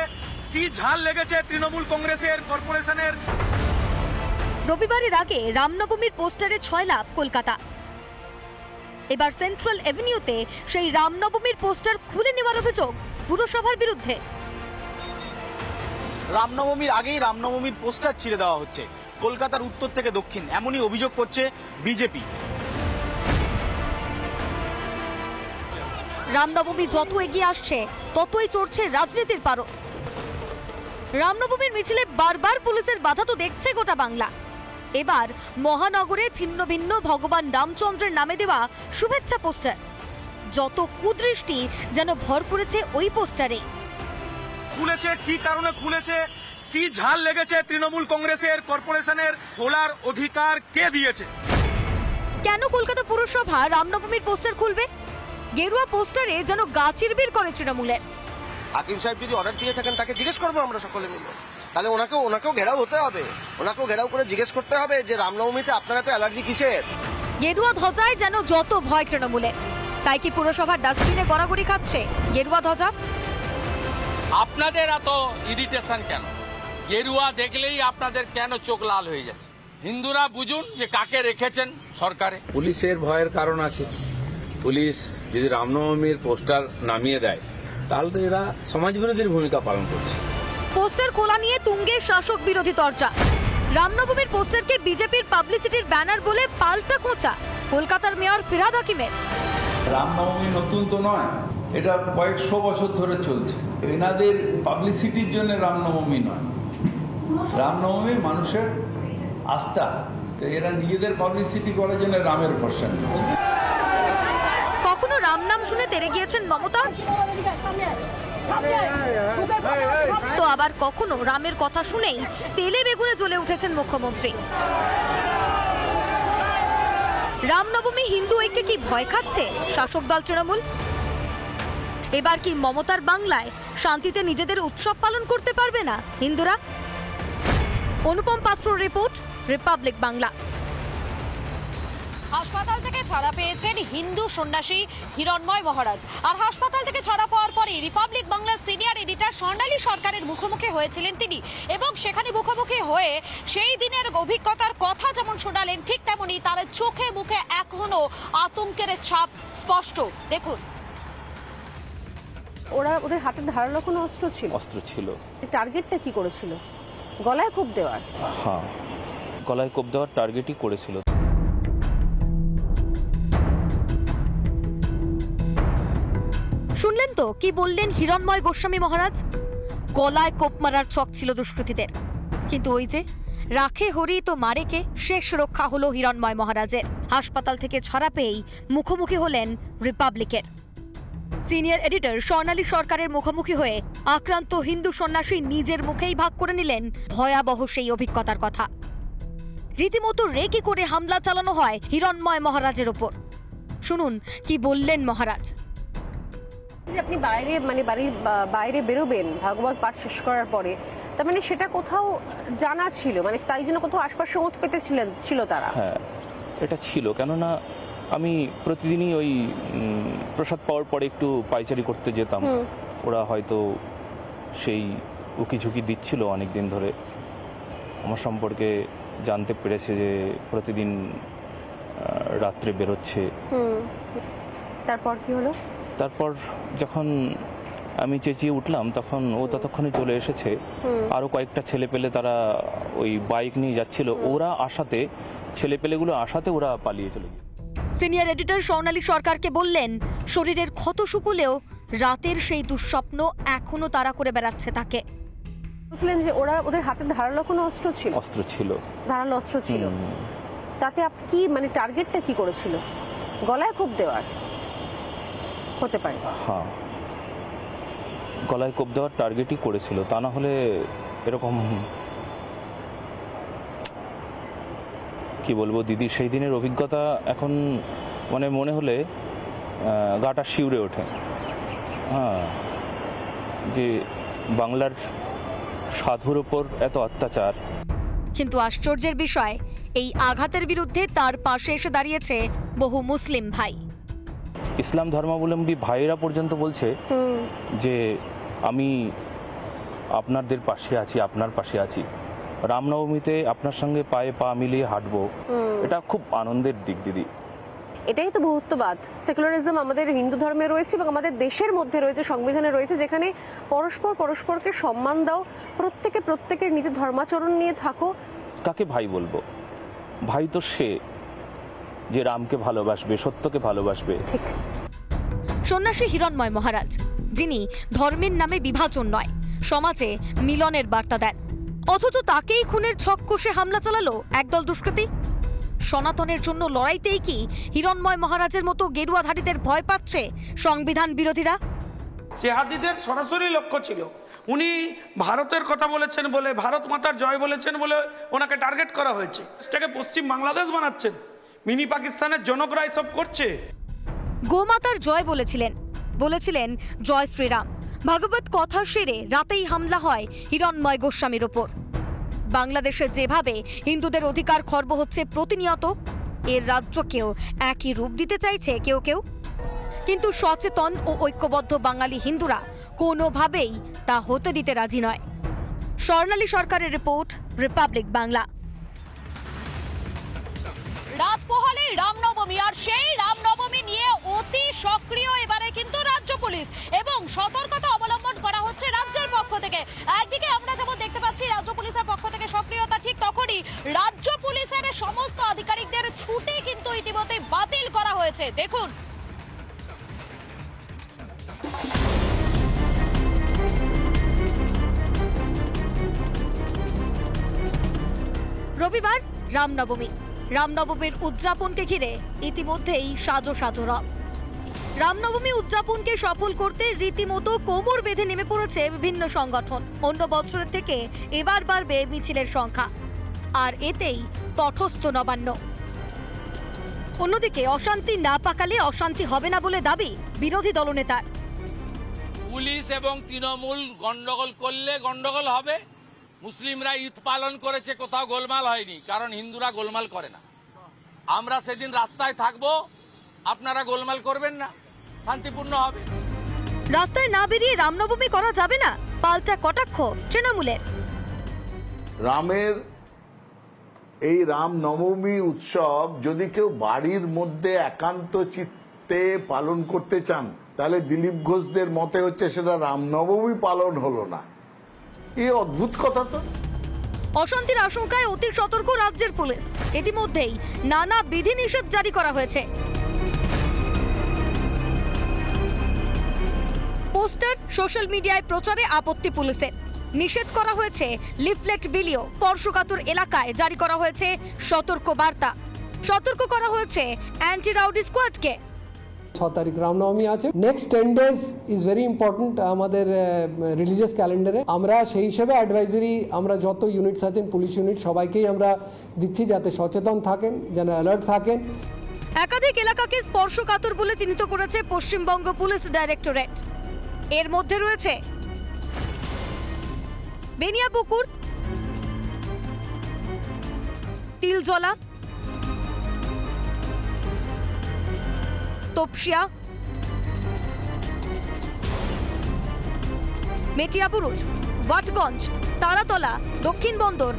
কি ঝাল লেগেছে তৃণমূল কংগ্রেসের, কর্পোরেশনের? রবিবারের আগে রামনবমীর পোস্টারে 6 লাভ কলকাতা। এবার সেন্ট্রাল এভিনিউতে সেই রামনবমীর পোস্টার খুলে নেওয়ার অভিযোগ পুরসভার বিরুদ্ধে। রামনবমীর আগেই রামনবমীর পোস্টার ছিঁড়ে দেওয়া হচ্ছে কলকাতার উত্তর থেকে দক্ষিণ, এমনই অভিযোগ করছে বিজেপি। রামনবমী যত এগিয়ে আসছে ততই চড়ছে রাজনীতির পারদ। রামনবমীর মিছিলে বারবার পুলিশের বাধা তো দেখছে গোটা বাংলা। এবার মহানগরে ছিন্ন ভিন্ন ভগবান রামচন্দ্রের নামে দেওয়া শুভেচ্ছা পোস্টার, যত কুদৃষ্টি যেন ভর করেছে ওই পোস্টারে। খুলেছে কি কারণে খুলেছে, কি ঝাল লেগেছে তৃণমূল কংগ্রেসের, কর্পোরেশনের? খোলার অধিকার কে দিয়েছে? কেন কলকাতা পুরসভা রামনবমীর পোস্টার খুলবে? গেরুয়া পোস্টারে যেন গা চিরবির করে তৃণমূলের। হাকিম সাহেব যদি অর্ডার দিয়ে থাকেন তাকে জিজ্ঞেস করবো আমরা সকলে মিলে, তাহলে ওনাকেও ঘেরাও হতে হবে, ওনাকেও ঘেরাও করে জিজ্ঞেস করতে হবে যে রামনবমীতে আপনারা তো অ্যালার্জি কিসের? গেরুয়া ধ্বজায় যেন যত ভয় তৃণমূলে, তাই কি পুরসভার ডাস্টবিনে গড়াগড়ি খাচ্ছে গেরুয়া ধ্বজা? আপনাদের এত ইরিটেশন কেন? গেরুয়া দেখলেই আপনাদের কেন চোখ লাল হয়ে যাচ্ছে? হিন্দুরা বুঝুন যে কাকে রেখেছেন সরকারে। পুলিশের ভয়ের কারণ আছে। পুলিশ যদি রামনবমীর পোস্টার নামিয়ে দেয় তাহলে তো এরা সমাজ বিরোধীর ভূমিকা পালন করছে। পোস্টার খোলা নিয়ে তুঙ্গে শাসক বিরোধী চর্চা। রামনবমীর পোস্টারকে বিজেপির পাবলিসিটির ব্যানার বলে পাল্টা খোঁচা কলকাতার মেয়র ফিরহাদ হাকিমের। রামনবমী নতুন তো নয়, এটা কয়েকশো বছর ধরে চলছে। এনাদের পাবলিসিটির জন্য রামনবমী নয়, রামনবমী মানুষের আস্থা। তো এরা নিজেদের পাবলিসিটি করার জন্য রামের ভরসা নিচ্ছে। কখনো রাম নাম শুনে তেড়ে গিয়েছেন মমতা, তো আবার কখনো রামের কথা শুনেই তেলে বেগুনে জ্বলে উঠেছেন মুখ্যমন্ত্রী। রামনবমী হিন্দু ঐক্যে কি ভয় খাচ্ছে শাসক দল তৃণমূল? এবার কি মমতার বাংলায় শান্তিতে নিজেদের উৎসব পালন করতে পারবে না হিন্দুরা? অনুপম পাত্র রিপোর্ট, রিপাবলিক বাংলা। হাসপাতাল থেকে ছাড়া পেয়েছেন হিন্দু সন্ন্যাসী হিরণময় মহারাজ। আর হাসপাতাল থেকে ছাড়া পাওয়ার পরে রিপাবলিক বাংলার সিনিয়র এডিটর স্বর্ণালী সরকারের মুখোমুখি হয়েছিলেন তিনি, এবং সেখানে মুখোমুখি হয়ে সেই দিনের অভিজ্ঞতার কথা যেমন শোনালেন, ঠিক তেমনি তার চোখে মুখে এখনো আতঙ্কের ছাপ স্পষ্ট। দেখুন, ওদের হাতে ধারালো কোনো অস্ত্র ছিল? অস্ত্র ছিল। টার্গেটটা কি করেছিল? গলায় কোপ দেওয়ার? হ্যাঁ, গলায় কোপ দেওয়ার টার্গেটই করেছিল। শুনলেন তো কি বললেন হিরণময় গোস্বামী মহারাজ? গলায় কোপ মারার ছক ছিল দুষ্কৃতীদের, কিন্তু ওই যে রাখে হরি তো মারে কে, শেষ রক্ষা হলো হিরণময় মহারাজের। হাসপাতাল থেকে ছাড়া পেয়েই মুখোমুখি হলেন রিপাবলিকের। সিনিয়র এডিটর স্বর্ণালী সরকারের মুখোমুখি হয়ে আক্রান্ত হিন্দু সন্ন্যাসী নিজের মুখেই ভাগ করে নিলেন ভয়াবহ সেই অভিজ্ঞতার কথা। রীতিমতো রেকি করে হামলা চালানো হয় হিরণময় মহারাজের ওপর। শুনুন কি বললেন মহারাজ। আপনি বাইরে বাড়ির বাইরে বেরোবেন ভাগবত পাঠ শেষ করার পরে, তার মানে সেটা কোথাও জানা ছিল, তাই জন্য কোথাও আশপাশে ওঁত পেতে ছিল তারা? হ্যাঁ, এটা ছিল, কেননা আমি প্রতিদিনই ওই প্রসাদ পাওয়ার পরে একটু পাইচারি করতে যেতাম। ওরা হয়তো সেই উকিঝুঁকি দিচ্ছিল অনেকদিন ধরে, আমার সম্পর্কে জানতে পেরেছে যে প্রতিদিন রাত্রে বেরোচ্ছে। তারপর কি হলো? তারপর যখন আমি চেঁচিয়ে উঠলাম তখন ও ততক্ষণে চলে এসেছে। আরো কয়েকটা ছেলে পেলে তারা ওই বাইক নিয়ে যাচ্ছিল, ওরা আসাতে ছেলেপেলেগুলো আসাতে ওরা পালিয়ে চলে গেছে। সিনিয়র এডিটর স্বর্ণালী সরকারকে বললেন শরীরের ক্ষত শুকুলেও রাতের সেই দুঃস্বপ্ন এখনো তাড়া করে বেড়াচ্ছে তাকে। বলছিলেন যে ওদের হাতে ধারালো কোনো অস্ত্র ছিল? অস্ত্র ছিল, ধারালো অস্ত্র ছিল। তাতে আপনি কি টার্গেটটা কি করেছিল? গলায় কোপ দেওয়ার হতে পারে? হ্যাঁ, গলায় কোপ দেওয়ার টার্গেটই করেছিল, তা না হলে এরকম কি বলবো দিদি, সেই দিনের অভিজ্ঞতা এখন মনে হলে গাটা শিউরে ওঠে। হ্যাঁ, যে বাংলার সাধুর ওপর এত অত্যাচার। কিন্তু আশ্চর্যের বিষয়, এই আঘাতের বিরুদ্ধে তার পাশে এসে দাঁড়িয়েছে বহু মুসলিম ভাই। ইসলাম ধর্মাবলম্বী ভাইয়েরা পর্যন্ত বলছে যে আমি আপনাদের পাশে আছি, আপনার পাশে আছি, রামনবমীতে আপনার সঙ্গে পায়ে পা মিলিয়ে হাঁটবো। এটা খুব আনন্দের দিক দিদি। এটাই তো বহুত্ববাদ। সেকুলারিজম আমাদের হিন্দু ধর্মে রয়েছে এবং আমাদের দেশের মধ্যে রয়েছে, সংবিধানে রয়েছে, যেখানে পরস্পরকে সম্মান দাও, প্রত্যেকের নিজের ধর্মাচরণ নিয়ে থাকো। কাকে ভাই বলবো? ভাই তো সে যে রামকে ভালোবাসবে, সত্যকে ভালোবাসবে। ঠিক। সন্ন্যাসী হিরণময় মহারাজ, যিনি ধর্মের নামে বিভাজন নয়, সমাজে মিলনের বার্তা দেন, অথচ তাকেই খুনের ছক কষে হামলা চালালো একদল দুষ্কৃতী। সনাতনের জন্য লড়াইতেই কি হিরণময় মহারাজের মতো গেরুয়াধারীদের ভয় পাচ্ছে সংবিধান বিরোধীরা? জেহাদিদের সরাসরি লক্ষ্য ছিল, উনি ভারতের কথা বলেছেন বলে, ভারত মাতার জয় বলেছেন বলে ওনাকে টার্গেট করা হয়েছে। এটাকে পশ্চিম বাংলাদেশ বানাচ্ছেন, মিনি পাকিস্তানের জনকরা এসব করছে। গোমাতার জয় বলেছিলেন জয় শ্রীরাম। ভাগবত কথা সেরে রাতেই হামলা হয় হিরণময় গোস্বামীর ওপর। বাংলাদেশে যেভাবে হিন্দুদের অধিকার খর্ব হচ্ছে প্রতিনিয়ত, এর রাজ্যকেও একই রূপ দিতে চাইছে কেউ কেউ। কিন্তু সচেতন ও ঐক্যবদ্ধ বাঙালি হিন্দুরা কোনোভাবেই তা হতে দিতে রাজি নয়। স্বর্ণালী সরকারের রিপোর্ট, রিপাবলিক বাংলা। রাত পোহালে রামনবমী, আর সেই রামনবমী নিয়ে অতি সক্রিয় এবারে কিন্তু রাজ্য পুলিশ, এবং সতর্কতা অবলম্বন করা হচ্ছে রাজ্যের পক্ষ থেকে। একদিকে আমরা যেমন দেখতে পাচ্ছি রাজ্য পুলিশের পক্ষ থেকে সক্রিয়তা, ঠিক তখনই রাজ্য পুলিশের সমস্ত আধিকারিকদের ছুটি কিন্তু ইতিমধ্যে বাতিল করা হয়েছে। দেখুন, রবিবার রামনবমী। রামনবমীর উদযাপনকে ঘিরে ইতিমধ্যেই সাজো রব। রামনবমী উদযাপনকে সফল করতে রীতিমতো কোমর বেঁধে নেমে পড়েছে বিভিন্ন সংগঠন। অন্য বছরের থেকে এবার বাড়বে মিছিলের সংখ্যা, আর এতেই তটস্থ নবান্ন। অন্যদিকে অশান্তি না পাকালে অশান্তি হবে না বলে দাবি বিরোধী দলনেতার। পুলিশ এবং তৃণমূল গন্ডগোল করলে গন্ডগোল হবে। মুসলিমরা ঈদ পালন করেছে, কোথাও গোলমাল হয়নি, কারণ হিন্দুরা গোলমাল করে না। আমরা সেদিন রাস্তায় থাকবো, আপনারা গোলমাল করবেন না, শান্তিপূর্ণ হবে। রাস্তায় না বেরিয়ে রামনবমী করা যাবে না, পাল্টা কটাক্ষ তৃণমূলের। রামের এই রামনবমী উৎসব যদি কেউ বাড়ির মধ্যে একান্ত চিত্তে পালন করতে চান, তাহলে দিলীপ ঘোষদের মতে হচ্ছে সেটা রামনবমী পালন হলো না। এই অদ্ভুত কথা তো। অশান্তির আশঙ্কায় অতি সতর্ক রাজ্যের পুলিশ। ইতিমধ্যেই নানা বিধিনিষেধ জারি করা হয়েছে। পোস্টার, সোশ্যাল মিডিয়ায় প্রচারে আপত্তি পুলিশের। নিষেধ করা হয়েছে লিফলেট বিলিও। স্পর্শকাতর এলাকায় জারি করা হয়েছে সতর্ক বার্তা। সতর্ক করা হয়েছে অ্যান্টি রাউডি স্কোয়াডকে। 6 তারিখ রামনবমী আছে। Next 10 days is very important আমাদের রিলিজিয়াস ক্যালেন্ডারে। আমরা সেই হিসেবে অ্যাডভাইজারি আমরা যত ইউনিটস আছেন পুলিশ ইউনিট সবাইকেই আমরা দিচ্ছি যাতে সচেতন থাকেন, যেন অ্যালার্ট থাকেন। একাধিক এলাকাকে স্পর্শকাতর বলে চিহ্নিত করেছে পশ্চিমবঙ্গ পুলিশ ডাইরেক্টরেট। এর মধ্যে রয়েছে বেনিয়াপুকুর, তিলজলা, তপসিয়া, মেটিয়াবুরুজ, ওয়াটগঞ্জ, তারাতলা, দক্ষিণ বন্দর,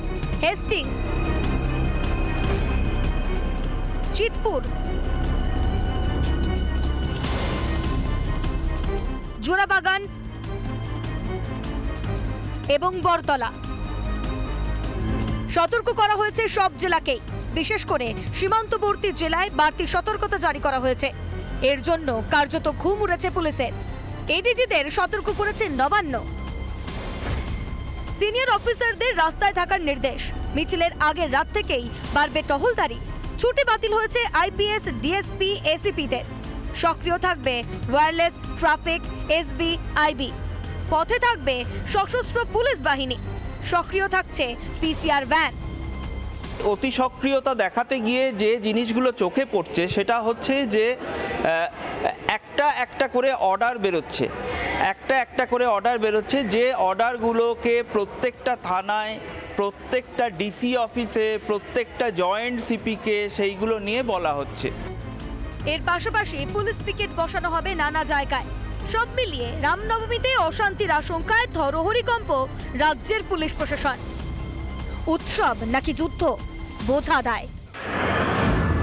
হেস্টিংস, চিতপুর, জোড়াবাগান এবং বরতলা। সতর্ক করা হয়েছে সব জেলাকেই। বিশেষ করে সীমান্তবর্তী জেলায় বাড়তি সতর্কতা জারি করা হয়েছে। এর জন্য কার্যত ঘুম উড়েছে পুলিশের। এডিজিদের সতর্ক করেছে নবান্ন। সিনিয়র অফিসারদের রাস্তায় থাকার নির্দেশ। মিছিলের আগের রাত থেকেই বাড়বে টহলদারি। ছুটি বাতিল হয়েছে আইপিএস, ডিএসপি, এসিপিদের। সক্রিয় থাকবে ওয়্যারলেস, ট্রাফিক, এসবি, আইবি। পথে থাকবে সশস্ত্র পুলিশ বাহিনী। সক্রিয় থাকছে পিসিআর ভ্যান। অতি সক্রিয়তা দেখাতে গিয়ে যে জিনিসগুলো চোখে পড়ছে সেটা হচ্ছে যে একটা একটা করে অর্ডার বেরোচ্ছে, একটা করে অর্ডার বেরোচ্ছে। যে অর্ডারগুলোকে প্রত্যেকটা থানায়, প্রত্যেকটা ডিসি অফিসে, প্রত্যেকটা জয়েন্ট সিপিকে সেইগুলো নিয়ে বলা হচ্ছে। এর পাশাপাশি পুলিশ পিকেট বসানো হবে নানা জায়গায়। সব মিলিয়ে রামনবমীতে অশান্তির আশঙ্কায় থরহরিকম্প রাজ্যের পুলিশ প্রশাসন। উৎসব নাকি যুদ্ধ, বোঝা দায়।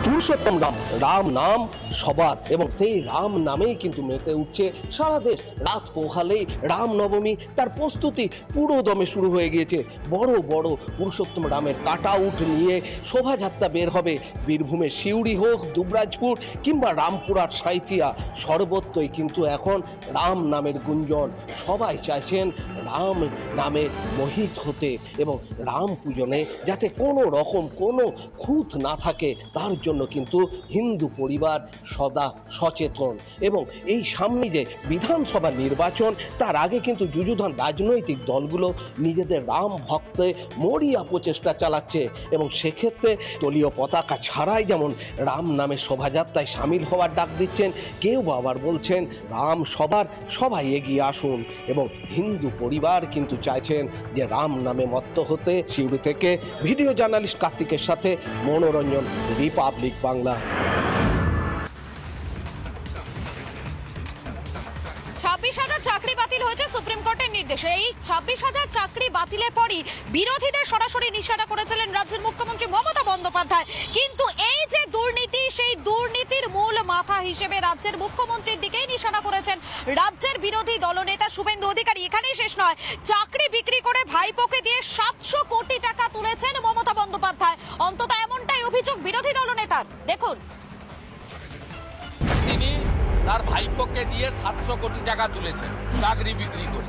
পুরুষোত্তম রাম, রাম নাম সবার, এবং সেই রাম নামেই কিন্তু মেতে উঠছে সারা দেশ। রাত পোহালেই রামনবমী, তার প্রস্তুতি পুরো দমে শুরু হয়ে গিয়েছে। বড় বড় পুরুষোত্তম রামের কাট আউট নিয়ে শোভাযাত্রা বের হবে। বীরভূমের সিউড়ি হোক, দুবরাজপুর কিংবা রামপুরহাট, সাঁইথিয়া, সর্বত্রই কিন্তু এখন রাম নামের গুঞ্জন। সবাই চাইছেন রাম নামে মোহিত হতে এবং রাম পূজনে যাতে কোনো রকম কোনো খুঁত না থাকে, তার জন্য কিন্তু হিন্দু পরিবার সদা সচেতন। এবং এই সামনে যে বিধানসভা নির্বাচন, তার আগে কিন্তু যুযুধান রাজনৈতিক দলগুলো নিজেদের রাম ভক্তে মরিয়া প্রচেষ্টা চালাচ্ছে এবং সেক্ষেত্রে দলীয় পতাকা ছাড়াই যেমন রাম নামে শোভাযাত্রায় সামিল হওয়ার ডাক দিচ্ছেন, কেউ আবার বলছেন রাম সবার, সবাই এগিয়ে আসুন। এবং হিন্দু পরিবার কিন্তু চাইছেন যে রাম নামে মত্ত হতে। সিউড়ি থেকে ভিডিও জার্নালিস্ট কার্তিকের সাথে মনোরঞ্জন, রিপাবলিক বাংলা। 26,000 চাকরি বাতিল হয়েছে সুপ্রিম কোর্টের নির্দেশে। এই 26,000 চাকরি বাতিলের পরই বিরোধীদের সরাসরি নিশানা করেছিলেন রাজ্যের মুখ্যমন্ত্রী মমতা বন্দ্যোপাধ্যায়। কিন্তু এই যে দুর্নীতি, সেই দুর্নীতির মূল মাথা হিসেবে রাজ্যের মুখ্যমন্ত্রীর দিকেই নিশানা করেছেন রাজ্যের বিরোধী দলনেতা শুভেন্দু অধিকারী। এখানেই শেষ নয়, চাকরি বিক্রি করে ভাইপোকে দিয়ে 700 কোটি টাকা তুলেছেন মমতা বন্দ্যোপাধ্যায়। অন্তত এমনটাই অভিযোগ বিরোধী দলনেতার। দেখুন, তিনি তার ভাইপোকে দিয়ে 700 কোটি টাকা তুলেছেন চাকরি বিক্রি করে।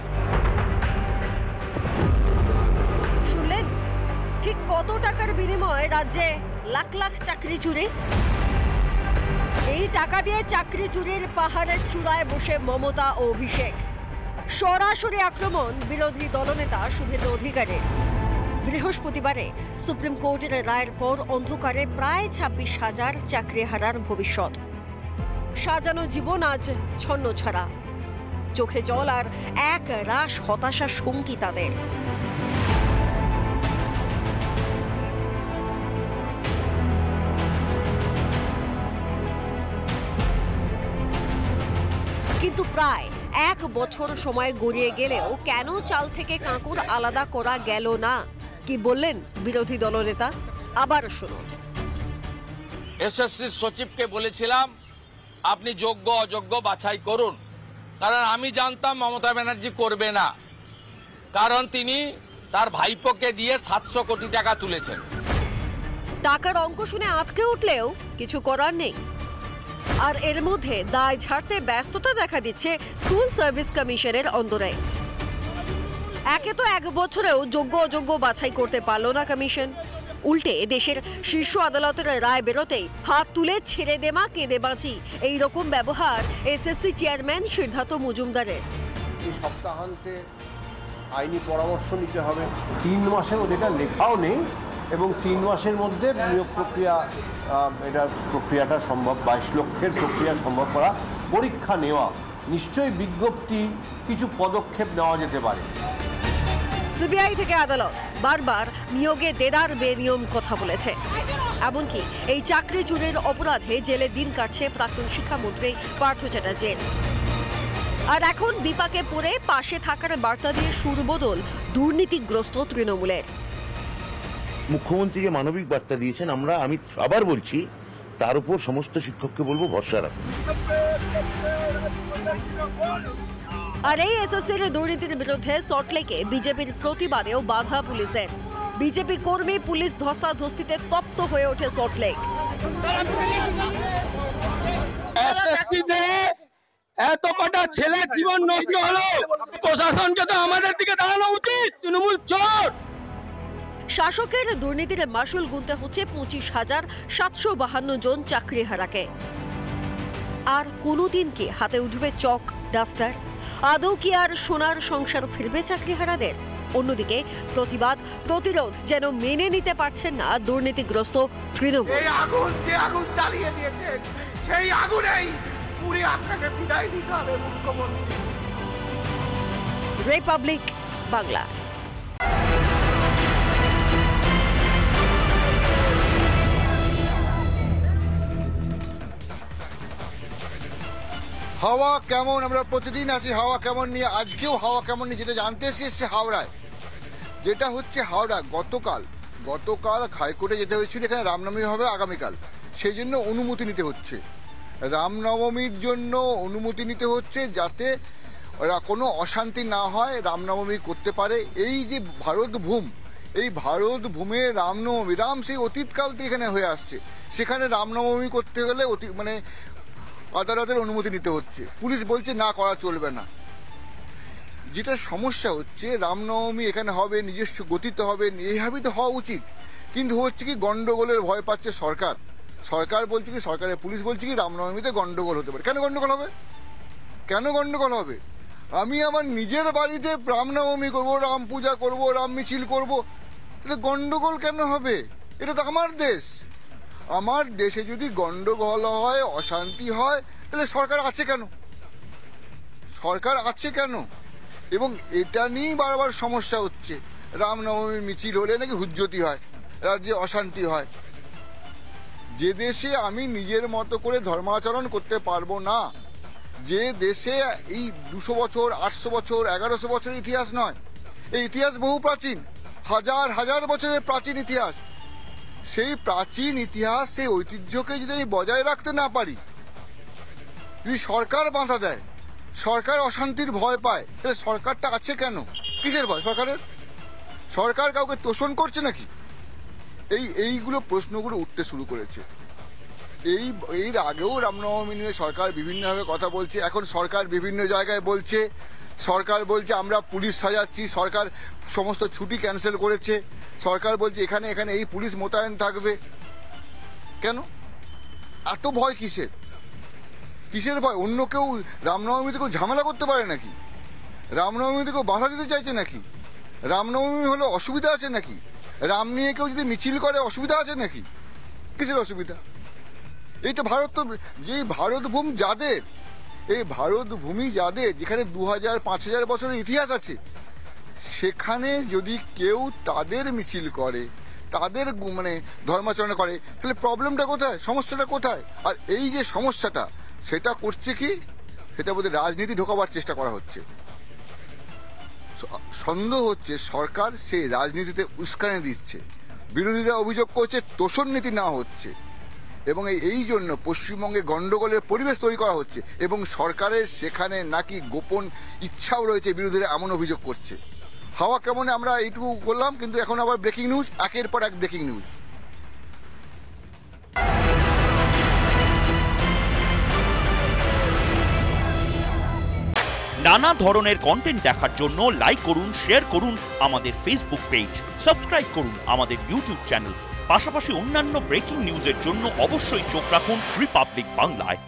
শুনলেন ঠিক কত টাকার বিনিময়ে রাজ্যে লাখ লাখ চাকরি চুরি? এই টাকা দিয়ে চাকরি চুরির পাহাড়ের চূড়ায় বসে মমতা ও অভিষেক। সরাসরি আক্রমণ বিরোধী দলনেতা শুভেন্দু অধিকারীর। বৃহস্পতিবারে সুপ্রিম কোর্টের রায়ের পর অন্ধকারে প্রায় 26,000 চাকরি হারার ভবিষ্যৎ। সাজানো জীবন আজ ছন্নছাড়া। চোখে জল আর এক রাশ হতাশা সঙ্গী তাদের। প্রায় 1 বছর সময় গড়িয়ে গেলেও কেন চাল থেকে কাঁকুর আলাদা করা গেল না, কি বললেন বিরোধী দলনেতা? আবার শুনুন। এসএসসি সচিবকে বলেছিলাম আপনি যোগ্য অযোগ্য বাছাই করুন, কারণ আমি জানতাম মমতা ব্যানার্জি করবে না, কারণ তিনি তার ভাইপোকে দিয়ে 700 কোটি টাকা তুলেছেন। টাকার অঙ্ক শুনে আটকে উঠলেও কিছু করার নেই। আর এর মধ্যে দায় ঝাড়তে ব্যস্ততা দেখা দিচ্ছে স্কুল সার্ভিস কমিশনের অন্দরে। একে তো 1 বছরেও যোগ্য অযোগ্য বাছাই করতে পারল না কমিশন, উল্টে দেশের শীর্ষ আদালতের রায় বেরোতেই হাত তুলে ছেড়ে দে মা কেঁদে বাঁচি, এইরকম ব্যবহার এসএসসি চেয়ারম্যান সিদ্ধার্থ মজুমদারের। এই সপ্তাহান্তে আইনি পরামর্শ নিতে হবে। 3 মাসেও যেটা লেখাও নেই, এবং 3 মাসের মধ্যে নিয়োগ প্রক্রিয়াটা সম্ভব, 22 লক্ষের প্রক্রিয়া সম্ভব করা, পরীক্ষা নেওয়া, নিশ্চয়ই বিজ্ঞপ্তি, কিছু পদক্ষেপ নেওয়া যেতে পারে। সিবিআই থেকে আদালত বারবার নিয়োগে দেদার বেনিয়ম কথা বলেছে। এমনকি এই চাকরি চুরির অপরাধে জেলে দিন কাটছে প্রাক্তন শিক্ষামন্ত্রী পার্থ চ্যাটার্জির। আর এখন বিপাকে পড়ে পাশে থাকার বার্তা দিয়ে সুরবদল দুর্নীতিগ্রস্ত তৃণমূলের। মুখ্যমন্ত্রীকে মানবিক বার্তা দিয়েছেন, আমি আবার বলছি, তার উপর সমস্ত শিক্ষককে বলবো ভরসা রাখুন। আর এই এসএসসির দুর্নীতির বিরুদ্ধে সল্টলেকে বিজেপির প্রতিবাদেও বাধা পুলিশের। বিজেপি কর্মী পুলিশ ধস্তাধস্তিতে তপ্ত হয়ে ওঠে সল্টলেক। এসএসসিতে এত কটা ছেলের জীবন নষ্ট হলো, প্রশাসনকে তো আমাদের দিকে দাঁড়ানো উচিত। তৃণমূল চোর। শাসকের দুর্নীতির মাসুল গুনতে হচ্ছে 25,752 জন চাকরিহারাকে। আর কোনোদিন কি হাতে উঠবে চক ডাস্টার? আদৌ কি আর সোনার সংসার ফিরবে চাকরিহারাদের? অন্যদিকে প্রতিবাদ প্রতিরোধ যেন মেনে নিতে পারছেন না দুর্নীতিগ্রস্ত তৃণমূল। এই আগুন যে আগুন জ্বালিয়ে দিয়েছেন, সেই আগুনেই পুরো আপনাকে বিদায় দিতে হবে মুখ্যমন্ত্রী। রিপাবলিক বাংলা। হাওয়া কেমন, আমরা প্রতিদিন আছি হাওয়া কেমন নিয়ে, আজকেও হাওয়া কেমন নিয়ে যেটা জানতে এসেছে হাওড়ায়। যেটা হচ্ছে হাওড়া, গতকাল হাইকোর্টে যেতে হয়েছিল, এখানে রামনবমী হবে আগামীকাল, সেই জন্য অনুমতি নিতে হচ্ছে। রামনবমীর জন্য অনুমতি নিতে হচ্ছে যাতে ওরা কোনো অশান্তি না হয়, রামনবমী করতে পারে। এই যে ভারত ভূম, এই ভারত ভূমে রামনবমী, রাম সেই অতীতকাল থেকে এখানে হয়ে আসছে, সেখানে রামনবমী করতে গেলে আদালতের অনুমতি নিতে হচ্ছে। পুলিশ বলছে না, করা চলবে না। যেটা সমস্যা হচ্ছে, রামনবমী এখানে হবে, নিজস্ব গতিতে হবে, এইভাবেই তো হওয়া উচিত, কিন্তু হচ্ছে কি গন্ডগোলের ভয় পাচ্ছে সরকার। সরকার বলছে কি, সরকারের পুলিশ বলছে কি রামনবমীতে গন্ডগোল হতে পারে। কেন গন্ডগোল হবে? কেন গন্ডগোল হবে? আমি আমার নিজের বাড়িতে রামনবমী করবো, রাম পূজা করবো, রাম মিছিল করবো, তাহলে গন্ডগোল কেন হবে? এটা তো আমার দেশ। আমার দেশে যদি গন্ডগোল হয়, অশান্তি হয়, তাহলে সরকার আছে কেন? সরকার আছে কেন? এবং এটা নিয়েই বারবার সমস্যা হচ্ছে। রামনবমীর মিছিল হলে নাকি হুজ্জতি হয়, রাজ্যে অশান্তি হয়। যে দেশে আমি নিজের মতো করে ধর্মাচরণ করতে পারবো না, যে দেশে এই 200 বছর, 800 বছর, 1100 বছরের ইতিহাস নয়, এই ইতিহাস বহু প্রাচীন, হাজার হাজার বছরের প্রাচীন ইতিহাস, সেই প্রাচীন ইতিহাস, সেই ঐতিহ্যকে যদি আমি বজায় রাখতে না পারি, যদি সরকার বাধা দেয়, সরকার অশান্তির ভয় পায়, তাহলে সরকারটা আছে কেন? কিসের ভয় সরকারের? সরকার কাউকে তোষণ করছে নাকি? এইগুলো প্রশ্নগুলো উঠতে শুরু করেছে। এর আগেও রামনবমী নিয়ে সরকার বিভিন্নভাবে কথা বলছে। এখন সরকার বিভিন্ন জায়গায় বলছে, সরকার বলছে আমরা পুলিশ সাজাচ্ছি, সরকার সমস্ত ছুটি ক্যান্সেল করেছে, সরকার বলছে এখানে এখানে এই পুলিশ মোতায়েন থাকবে। কেন এত ভয়? কিসের ভয়? অন্য কেউ রামনবমীতে কেউ ঝামেলা করতে পারে নাকি? রামনবমীতে কেউ বাধা দিতে চাইছে নাকি? রামনবমী হলে অসুবিধা আছে নাকি? রাম নিয়ে কেউ যদি মিছিল করে অসুবিধা আছে নাকি? কিসের অসুবিধা? এইটা ভারত, তো এই ভারত ভূমি যাদের, এই ভারত ভূমি যাদের, যেখানে 2000-5000 বছরের ইতিহাস আছে, সেখানে যদি কেউ তাদের মিছিল করে, তাদের ধর্মাচরণ করে, তাহলে প্রবলেমটা কোথায়? সমস্যাটা কোথায়? আর এই যে সমস্যাটা, সেটা করছে কি? সেটা বোধহয় রাজনীতি ঢোকাবার চেষ্টা করা হচ্ছে। সন্দেহ হচ্ছে সরকার সেই রাজনীতিতে উস্কানি দিচ্ছে, বিরোধীরা অভিযোগ করছে তোষণ নীতি না হচ্ছে এবং এই জন্য পশ্চিমবঙ্গে গন্ডগোলের পরিবেশ তৈরি করা হচ্ছে এবং সরকারের সেখানে নাকি গোপন ইচ্ছাও রয়েছে, বিরোধীরা এমন অভিযোগ করছে। হাওয়া কেমনে আমরা এইটুকু করলাম, কিন্তু এখন আবার ব্রেকিং নিউজ, একের পর এক ব্রেকিং নিউজ। নানা ধরনের কন্টেন্ট দেখার জন্য লাইক করুন, শেয়ার করুন আমাদের ফেসবুক পেজ, সাবস্ক্রাইব করুন আমাদের ইউটিউব চ্যানেল। পাশাপাশি অন্যান্য ব্রেকিং নিউজের জন্য অবশ্যই চোখ রাখুন রিপাবলিক বাংলায়।